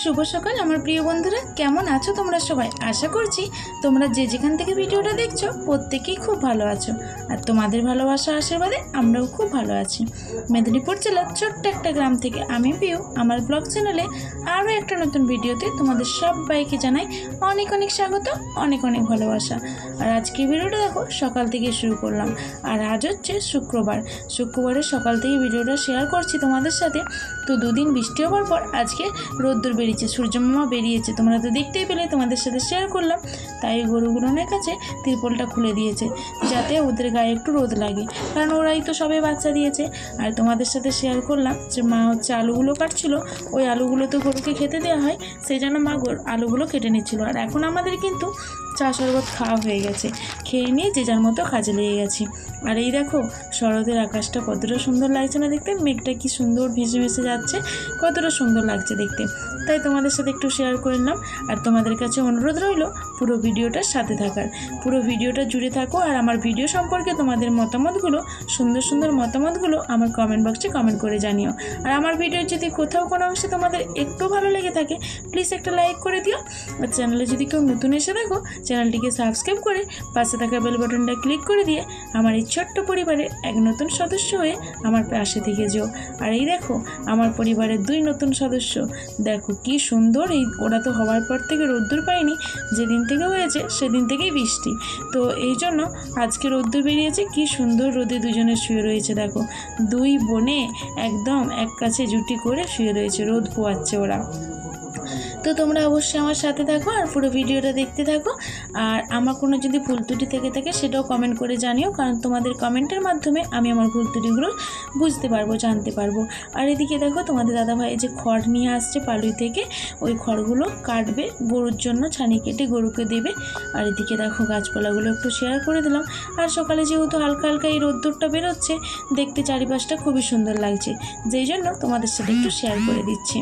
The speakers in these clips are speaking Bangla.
শুভ সকাল আমার প্রিয় বন্ধুরা, কেমন আছো তোমরা সবাই? আশা করছি তোমরা যে যেখান থেকে ভিডিওটা দেখছো প্রত্যেকেই খুব ভালো আছো। আর তোমাদের ভালোবাসা আশীর্বাদে আমরাও খুব ভালো আছি। মেদিনীপুর জেলার ছোট্ট একটা গ্রাম থেকে আমি পিউ আমার ব্লগ চ্যানেলে আরও একটা নতুন ভিডিওতে তোমাদের সবাইকে জানাই অনেক অনেক স্বাগত, অনেক অনেক ভালোবাসা। আর আজকে ভিডিওটা দেখো সকাল থেকে শুরু করলাম। আর আজ হচ্ছে শুক্রবারের সকাল থেকে ভিডিওটা শেয়ার করছি তোমাদের সাথে। তো দুদিন বৃষ্টি হওয়ার পর আজকে রোদ্দুর বেরিয়েছে, সূর্যমামা বেরিয়েছে, তোমরা তো দেখতেই পেলে, তোমাদের সাথে শেয়ার করলাম। তাই গরুগুলোনের কাছে তিরপলটা খুলে দিয়েছে যাতে ওদের গায়ে একটু রোদ লাগে, কারণ ওরাই তো সবে বাচ্চা দিয়েছে। আর তোমাদের সাথে শেয়ার করলাম যে মা হচ্ছে আলুগুলো কাটছিল, ওই আলুগুলো তো গরুকে খেতে দেওয়া হয়, সেই জন্য মা আলুগুলো কেটে নিচ্ছিল। আর এখন আমাদের কিন্তু চা শরবত খাওয়া হয়ে গেছে, খেয়ে নিয়ে যে যার মতো কাজে লেগে গেছি। আর এই দেখো শরতের আকাশটা কতটা সুন্দর লাগছে না দেখতে, মেঘটা কি সুন্দর ভেসে ভেসে যাচ্ছে, কতটা সুন্দর লাগছে দেখতে। তাই তোমাদের সাথে একটু শেয়ার করে নিলাম। আর তোমাদের কাছে অনুরোধ রইল পুরো ভিডিওটার সাথে থাকার, পুরো ভিডিওটা জুড়ে থাকো। আর আমার ভিডিও সম্পর্কে তোমাদের মতামতগুলো, সুন্দর সুন্দর মতামতগুলো আমার কমেন্ট বক্সে কমেন্ট করে জানিও। আর আমার ভিডিও যদি কোথাও কোনো অংশে তোমাদের একটু ভালো লেগে থাকে প্লিজ একটা লাইক করে দিও। আর চ্যানেলে যদি কেউ নতুন এসে দেখো চ্যানেলটিকে সাবস্ক্রাইব করে পাশে থাকা বেল বাটনটা ক্লিক করে দিয়ে আমার এই ছোট্ট পরিবারের এক নতুন সদস্য হয়ে আমার পাশে থেকে যেও। আর এই দেখো আমার পরিবারের 2 নতুন সদস্য, দেখো কি সুন্দর। ওরা তো হওয়ার পর থেকে রোদ্দুর পায়নি, যেদিন থেকে হয়েছে সেদিন থেকেই বৃষ্টি, তো এই জন্য আজকে রোদ্দুর বেরিয়েছে। কি সুন্দর রোদে দুজনে শুয়ে রয়েছে, দেখো 2 বোনে একদম এক কাছে জুটি করে শুয়ে রয়েছে, রোদ পোয়াচ্ছে ওরা। তো তোমরা অবশ্যই আমার সাথে থাকো আর পুরো ভিডিওটা দেখতে থাকো। আর আমার কোনো যদি ভুল ত্রুটি থেকে থাকে সেটাও কমেন্ট করে জানিও, কারণ তোমাদের কমেন্টের মাধ্যমে আমি আমার ভুল ত্রুটিগুলো বুঝতে পারবো, জানতে পারবো। আর এদিকে দেখো তোমাদের দাদাভাই যে খড় নিয়ে আসছে পালুই থেকে, ওই খড়গুলো কাটবে গরুর জন্য, ছানি কেটে গরুকে দেবে। আর এদিকে দেখো গাছপালাগুলো একটু শেয়ার করে দিলাম। আর সকালে যেহেতু হালকা হালকা এই রোদ্দুরটা বেরোচ্ছে, দেখতে চারিপাশটা খুবই সুন্দর লাগছে, যেই জন্য তোমাদের সাথে একটু শেয়ার করে দিচ্ছি।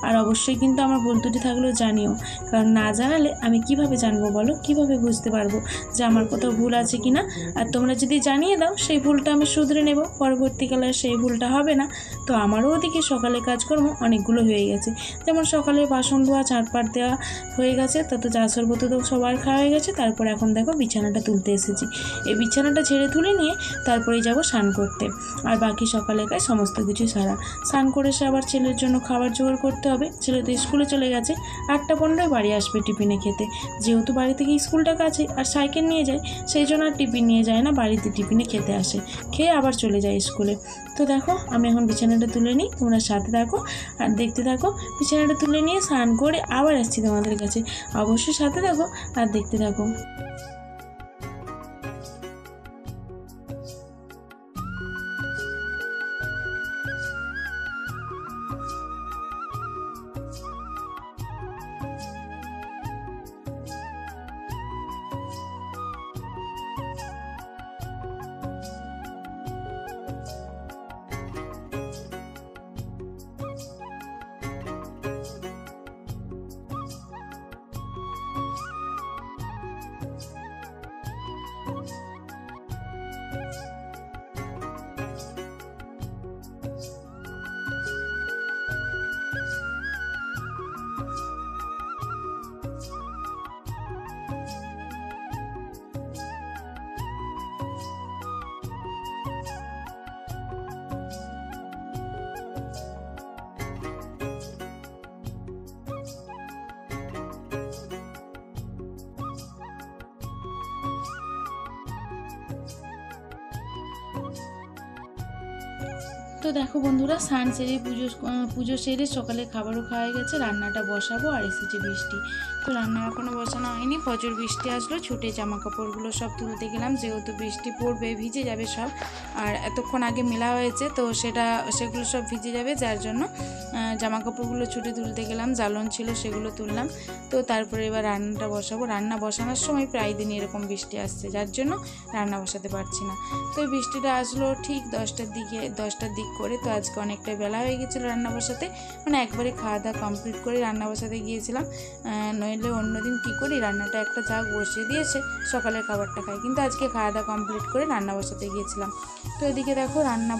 আর অবশ্যই কিন্তু আমার ভুল ত্রুটি থাকলেও জানিও, কারণ না জানালে আমি কিভাবে জানবো বলো, কিভাবে বুঝতে পারবো যে আমার কোথাও ভুল আছে কিনা। আর তোমরা যদি জানিয়ে দাও সেই ভুলটা আমি শুধরে নেব, পরবর্তীকালে সেই ভুলটা হবে না। তো আমারও ওদিকে সকালে কাজকর্ম অনেকগুলো হয়ে গেছে, যেমন সকালে বাসন ধোয়া, ঝাঁটপাট দেওয়া হয়ে গেছে, তত চা শরবত তো সবার খাওয়া হয়ে গেছে। তারপর এখন দেখো বিছানাটা তুলতে এসেছি, এই বিছানাটা ঝেড়ে তুলে নিয়ে তারপরেই যাব স্নান করতে। আর বাকি সকালে কাজ সমস্ত কিছু সারা, স্নান করে সে আবার ছেলের জন্য খাবার জোগাড় করতে হবে। ছেলে তো স্কুলে চলে গেছে, 8টা 15 বাড়ি আসবে টিফিনে খেতে, যেহেতু বাড়ি থেকে স্কুলটা কাছে আর সাইকেল নিয়ে যায়, সেই জন্য আর টিফিন নিয়ে যায় না, বাড়িতে টিফিনে খেতে আসে, খেয়ে আবার চলে যায় স্কুলে। তো দেখো আমি এখন বিছানাটা তুলে নিই, তোমরা সাথে থাকো আর দেখতে থাকো। বিছানাটা তুলে নিয়ে স্নান করে আবার আসছি তোমাদের কাছে, অবশ্যই সাথে থাকো আর দেখতে থাকো। তো দেখো বন্ধুরা, স্নান সেরে পুজো সেরে সকালে খাবারও খাওয়া গেছে, রান্নাটা বসাবো। আর এসেছে বৃষ্টি, তো রান্না এখনও বসানো হয়নি। প্রচুর বৃষ্টি আসলো, ছুটে জামা কাপড়গুলো সব তুলতে গেলাম, যেহেতু বৃষ্টি পড়বে ভিজে যাবে সব। আর এতক্ষণ আগে মেলা হয়েছে, তো সেগুলো সব ভিজে যাবে, যার জন্য জামা কাপড়গুলো ছুটে তুলতে গেলাম, জ্বালন ছিল সেগুলো তুললাম। তো তারপরে এবার রান্নাটা বসাবো। রান্না বসানোর সময় প্রায় দিনই এরকম বৃষ্টি আসছে, যার জন্য রান্না বসাতে পারছি না। তো বৃষ্টিটা আসলো ঠিক 10টার দিক করে, তো আজকে অনেকটাই বেলা হয়ে গেছিলো রান্না বসাতে, মানে একবারে খাওয়া দাওয়া কমপ্লিট করে রান্না বসাতে গিয়েছিলাম, নইলে অন্যদিন কী করি, রান্নাটা একটা ঝাঁক বসিয়ে দিয়েছে, সকালের খাবারটা খাই। কিন্তু আজকে খাওয়া দাওয়া কমপ্লিট করে রান্না বসাতে গিয়েছিলাম। তো এদিকে দেখো রান্না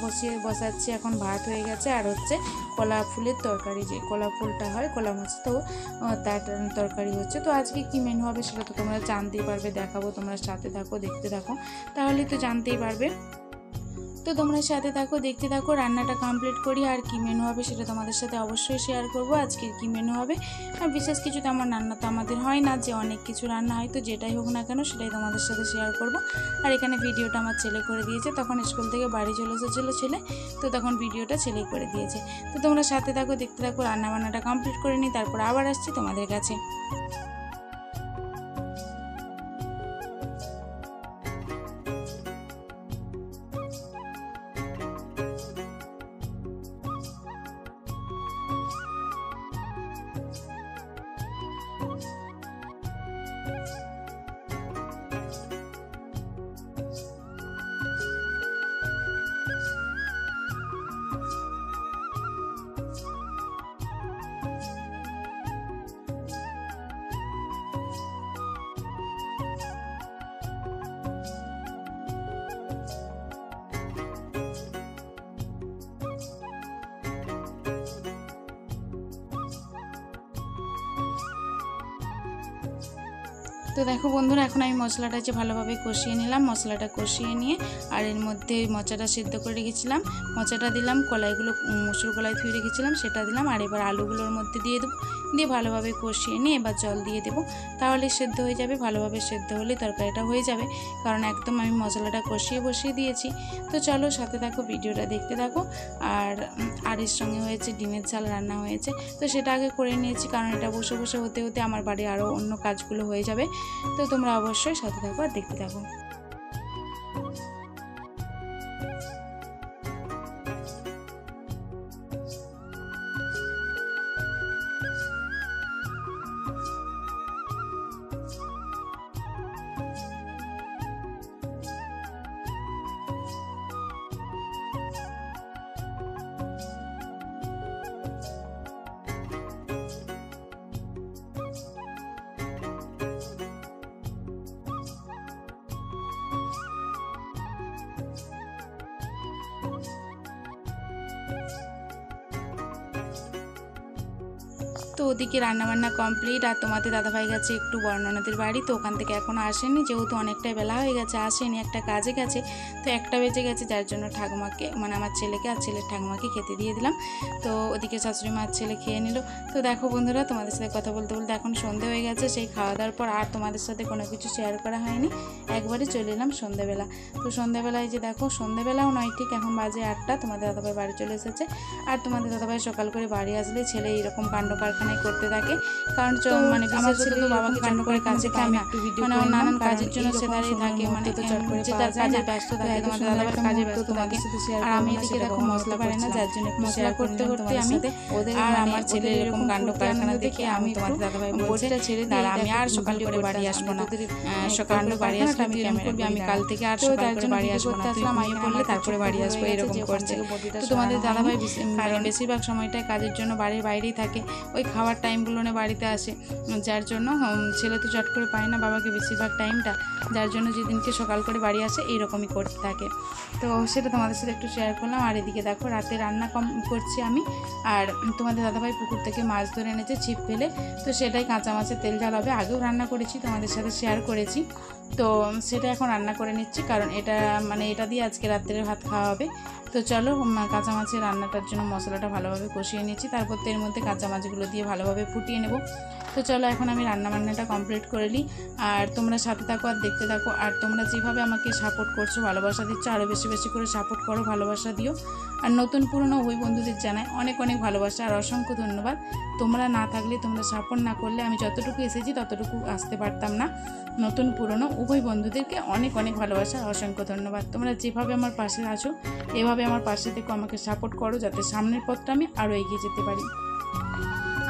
বসাচ্ছি, এখন ভাত হয়ে গেছে আর হচ্ছে কলা ফুলের তরকারি, যে কলা ফুলটা হয় কলা মাছ, তো তার তরকারি হচ্ছে। তো আজকে কী মেনু হবে সেটা তো তোমরা জানতেই পারবে, দেখাবো, তোমরা সাথে থাকো, দেখতে থাকো, তাহলেই তো জানতেই পারবে। তো তোমরা সাথে থাকো, দেখতে থাকো, রান্নাটা কমপ্লিট করি। আর কী মেনু হবে সেটা তোমাদের সাথে অবশ্যই শেয়ার করব। আজকের কী মেনু হবে, আর বিশেষ কিছু তেমন রান্না তো আমাদের হয় না, যে অনেক কিছু রান্না হয়, তো যেটাই হোক না কেন সেটাই তোমাদের সাথে শেয়ার করব। আর এখানে ভিডিওটা আমার ছেলে করে দিয়েছে, তখন স্কুল থেকে বাড়ি চলে এসেছিলো ছেলে, তো তখন ভিডিওটা ছেলেই করে দিয়েছে। তো তোমরা সাথে থাকো, দেখতে থাকো, রান্নাবান্নাটা কমপ্লিট করে নিই, তারপর আবার আসছি তোমাদের কাছে। তো দেখো বন্ধুরা, এখন আমি মশলাটা যে ভালোভাবে কষিয়ে নিলাম, মশলাটা কষিয়ে নিয়ে আর এর মধ্যে মোচাটা সিদ্ধ করে রেখেছিলাম, মোচাটা দিলাম, কলাইগুলো মুসুর কলাই ধুয়ে রেখেছিলাম সেটা দিলাম, আর এবার আলুগুলোর মধ্যে দিয়ে দেবো, দিয়ে ভালোভাবে কষিয়ে নিয়ে এবার জল দিয়ে দেবো, তাহলে সেদ্ধ হয়ে যাবে। ভালোভাবে সেদ্ধ হলে তরকারিটা হয়ে যাবে, কারণ একদম আমি মশলাটা কষিয়ে বসিয়ে দিয়েছি। তো চলো সাথে থাকো, ভিডিওটা দেখতে থাকো। আর এর সঙ্গে হয়েছে ডিমের ঝাল রান্না হয়েছে, তো সেটা আগে করে নিয়েছি, কারণ এটা বসে বসে হতে হতে আমার বাড়ি আরও অন্য কাজগুলো হয়ে যাবে। তো তোমরা অবশ্যই সাথে থাকো আর দেখতে থাকো। তো ওদিকে রান্নাবান্না কমপ্লিট, আর তোমাদের দাদাভাই গেছে একটু বর্ণনাদের বাড়ি, তো ওখান থেকে এখনও আসেনি, যেহেতু অনেকটাই বেলা হয়ে গেছে, আসেনি, একটা কাজে গেছে, তো 1টা বেজে গেছে, যার জন্য ঠাকুমাকে মানে আমার ছেলেকে আর ছেলের ঠাকুমাকে খেতে দিয়ে দিলাম। তো ওদিকে শাশুড়ি মার ছেলে খেয়ে নিল। তো দেখো বন্ধুরা, তোমাদের সাথে কথা বলতে বলতে এখন সন্ধে হয়ে গেছে, সেই খাওয়া দাওয়ার পর আর তোমাদের সাথে কোনো কিছু শেয়ার করা হয়নি, একবারে চলে এলাম সন্ধ্যেবেলা। তো সন্ধ্যেবেলায় যে দেখো, সন্ধ্যেবেলাও নয় ঠিক, এখন বাজে 8টা, তোমাদের দাদাভাই বাড়ি চলে এসেছে। আর তোমাদের দাদাভাই সকাল করে বাড়ি আসলে ছেলে এইরকম কাণ্ড কারখানায় করতে থাকে, কারণ মানে আমার ছেলে তো বাবাকে কাণ্ড করে কাজে পায় না, মানে নানান কাজের জন্য সে দাঁড়িয়ে থাকে, মানে যে তার কাজে ব্যস্ত থাকে, তোমাদের দাদাভাই কাজে ব্যস্ত থাকে, আর আমি এদিকে দেখো মশলা পারি না, যার জন্য মশলা করতে করতে আমি ওদের আর আমার ছেলে এরকম কাণ্ড কারখানা দেখে আমি তোমাদের দাদাভাই বলছে আর আমি আর সকাল করে বাড়ি আসবো না, সকাল করে বাড়ি আসলে আমি ক্যামেরা করবি, আমি কাল থেকে আর সকাল করে বাড়ি আসবো না, তুই আমি বললে তারপরে বাড়ি আসবো, এরকম করছে। তো তোমাদের দাদাভাই কারণ বেশিরভাগ সময়টাই কাজের জন্য বাড়ির বাইরেই থাকে, ওই খাওয়ার টাইমগুলো নিয়ে বাড়িতে আসে, যার জন্য ছেলে তো চট করে পায় না বাবাকে বেশিরভাগ টাইমটা, যার জন্য যেদিনকে সকাল করে বাড়ি আসে এইরকমই করতে থাকে। তো সেটা তোমাদের সাথে একটু শেয়ার করলাম। আর এদিকে দেখো রাতে রান্না করছি আমি, আর তোমাদের দাদাভাই পুকুর থেকে মাছ ধরে এনেছে ছিপ ফেলে, তো সেটাই কাঁচা মাছের তেল ঝাল হবে, আগেও রান্না করেছি, তোমাদের সাথে শেয়ার করেছি, তো সেটা এখন রান্না করে নিচ্ছি, কারণ এটা দিয়ে আজকে রাত্রের ভাত খাওয়া হবে। তো চলো কাঁচা মাছের রান্নাটার জন্য মশলাটা ভালোভাবে কষিয়ে নিচ্ছি, তারপর এর মধ্যে কাঁচা মাছগুলো দিয়ে ভালোভাবে ফুটিয়ে নেব। তো চলো এখন আমি রান্নাবান্নাটা কমপ্লিট করে নিই, আর তোমরা সাথে থাকো আর দেখতে থাকো। আর তোমরা যেভাবে আমাকে সাপোর্ট করছো, ভালোবাসা দিচ্ছ, আরও বেশি বেশি করে সাপোর্ট করো, ভালোবাসা দিও। আর নতুন পুরনো ওই বন্ধুদের জানাই অনেক অনেক ভালোবাসা আর অসংখ্য ধন্যবাদ। তোমরা না থাকলে, তোমরা সাপোর্ট না করলে আমি যতটুকু এসেছি ততটুকু আসতে পারতাম না। নতুন পুরনো উভয় বন্ধুদেরকে অনেক অনেক ভালোবাসা, অসংখ্য ধন্যবাদ। তোমরা যেভাবে আমার পাশে আছো এভাবে আমার পাশে থেকে আমাকে সাপোর্ট করো, যাতে সামনের পথটা আমি আরও এগিয়ে যেতে পারি।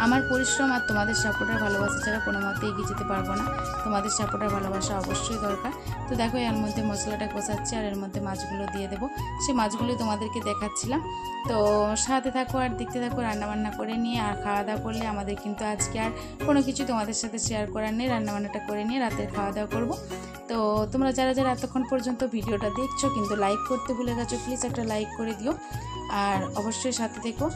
আমার পরিশ্রম আর তোমাদের সাপোর্ট আর ভালোবাসা ছাড়া কোনো মতে এগিয়ে যেতে পারবো না। তোমাদের সাপোর্ট আর ভালোবাসা অবশ্যই দরকার। তো দেখো এর মধ্যে মশলাটা কষাচ্ছি আর এর মধ্যে মাছগুলো দিয়ে দেবো। সেই মাছগুলো তোমাদেরকে দেখাচ্ছিলাম। তো সাথে থাকো আর দেখতে থাকো। রান্নাবান্না করে নিয়ে আর খাওয়া দাওয়া করলে আমাদের কিন্তু আজকে আর কোনো কিছু তোমাদের সাথে শেয়ার করার নেই। রান্নাবান্নাটা করে নিয়ে রাতের খাওয়া দাওয়া করবো। তো তোমরা যারা যারা এতক্ষণ পর্যন্ত ভিডিওটা দেখছো কিন্তু লাইক করতে ভুলে গেছো, প্লিজ একটা লাইক করে দিও আর অবশ্যই সাথে থেকো।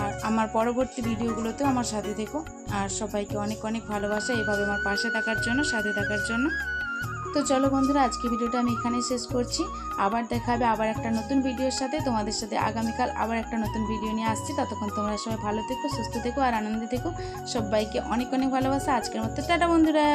আর আমার পরবর্তী ভিডিওগুলোতেও আমার সাথে থেকো। আর সবাইকে অনেক অনেক ভালোবাসা এভাবে আমার পাশে থাকার জন্য, সাথে থাকার জন্য। তো চলো বন্ধুরা, আজকে ভিডিওটা আমি এখানেই শেষ করছি। আবার দেখা হবে আবার একটা নতুন ভিডিওর সাথে। তোমাদের সাথে আগামীকাল আবার একটা নতুন ভিডিও নিয়ে আসছি। ততক্ষণ তোমরা সবাই ভালো থেকো, সুস্থ থেকো আর আনন্দে থেকো। সবাইকে অনেক অনেক ভালোবাসা। আজকের মতো টাটা বন্ধুরা।